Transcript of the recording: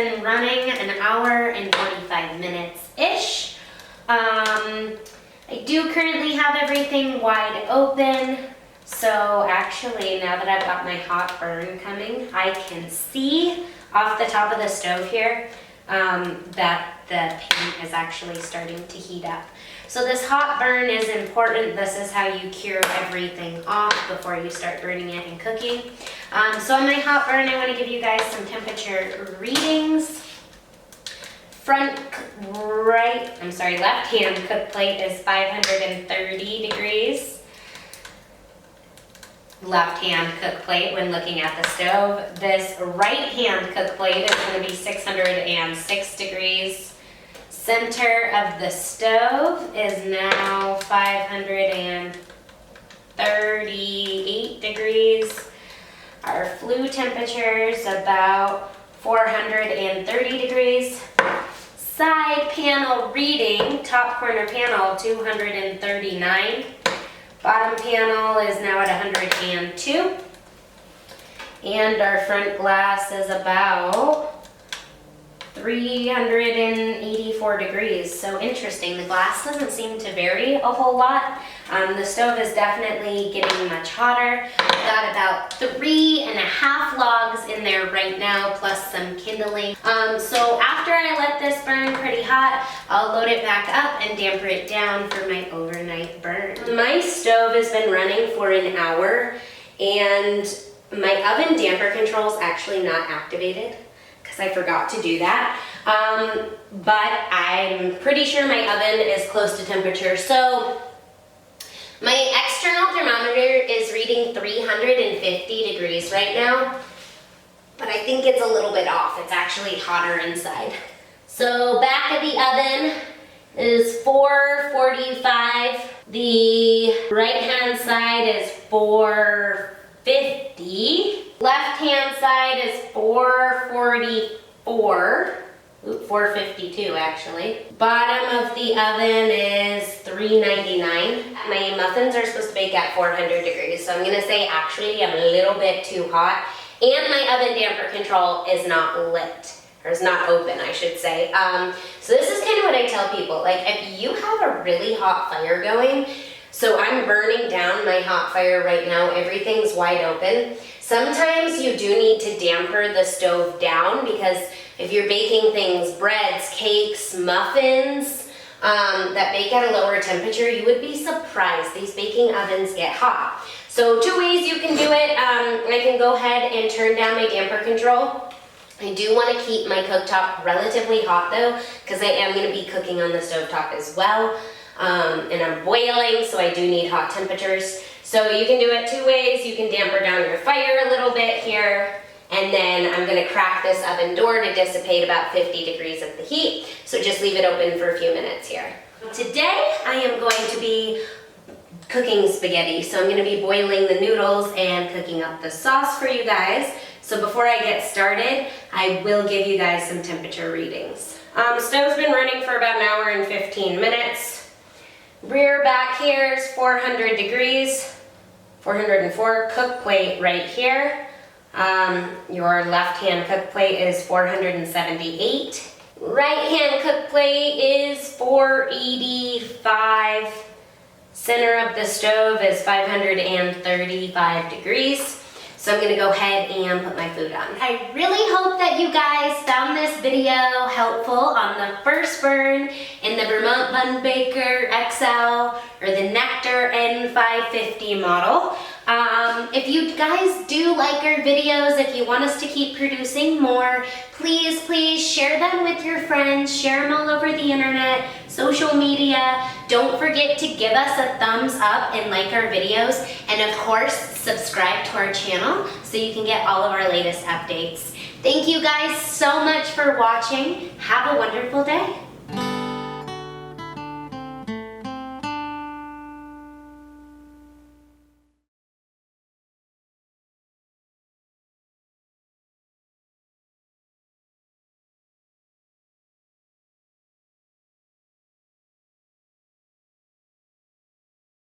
been running an hour and 45 minutes-ish. I do currently have everything wide open. So actually, now that I've got my hot burn coming, I can see off the top of the stove here that the paint is actually starting to heat up. So this hot burn is important. This is how you cure everything off before you start burning it and cooking. So on my hot burn, I want to give you guys some temperature readings. Left hand cook plate is 530 degrees. Left hand cook plate when looking at the stove. This right hand cook plate is going to be 606 degrees. Center of the stove is now 538 degrees. Our flue temperature is about 430 degrees. Side panel reading, top corner panel 239. Bottom panel is now at 102. And our front glass is about 384 degrees. So interesting, the glass doesn't seem to vary a whole lot. The stove is definitely getting much hotter. I've got about 3.5 logs in there right now, plus some kindling. So after I let this burn pretty hot, I'll load it back up and damper it down for my overnight burn. My stove has been running for an hour, and my oven damper control is actually not activated, because I forgot to do that. But I'm pretty sure my oven is close to temperature. So my external thermometer is reading 350 degrees right now, but I think it's a little bit off. It's actually hotter inside. So back of the oven is 445. The right hand side is 450. Left hand side is 444. 452 actually. Bottom of the oven is 399. My muffins are supposed to bake at 400 degrees, so I'm gonna say actually I'm a little bit too hot. And my oven damper control is not lit, or is not open, I should say. So this is kind of what I tell people, like if you have a really hot fire going, so I'm burning down my hot fire right now, everything's wide open. Sometimes you do need to damper the stove down, because if you're baking things, breads, cakes, muffins, that bake at a lower temperature, you would be surprised. These baking ovens get hot. So 2 ways you can do it. I can go ahead and turn down my damper control. I do want to keep my cooktop relatively hot though, because I am going to be cooking on the stovetop as well. And I'm boiling, so I do need hot temperatures. So you can do it 2 ways. You can damper down your fire a little bit here, and then I'm going to crack this oven door to dissipate about 50 degrees of the heat. So just leave it open for a few minutes here. Today I am going to be cooking spaghetti. So I'm going to be boiling the noodles and cooking up the sauce for you guys. So before I get started, I will give you guys some temperature readings. Stove's been running for about an hour and 15 minutes. Rear back here is 400 degrees, 404. Cook plate right here. Your left hand cook plate is 478. Right hand cook plate is 485. Center of the stove is 535 degrees. So I'm gonna go ahead and put my food on. I really hope that you guys found this video helpful on the first burn in the Vermont Bun Baker XL or the Nectar N550 model. If you guys do like our videos, if you want us to keep producing more, please share them with your friends, share them all over the internet, social media. Don't forget to give us a thumbs up and like our videos, and of course subscribe to our channel so you can get all of our latest updates. Thank you guys so much for watching. Have a wonderful day.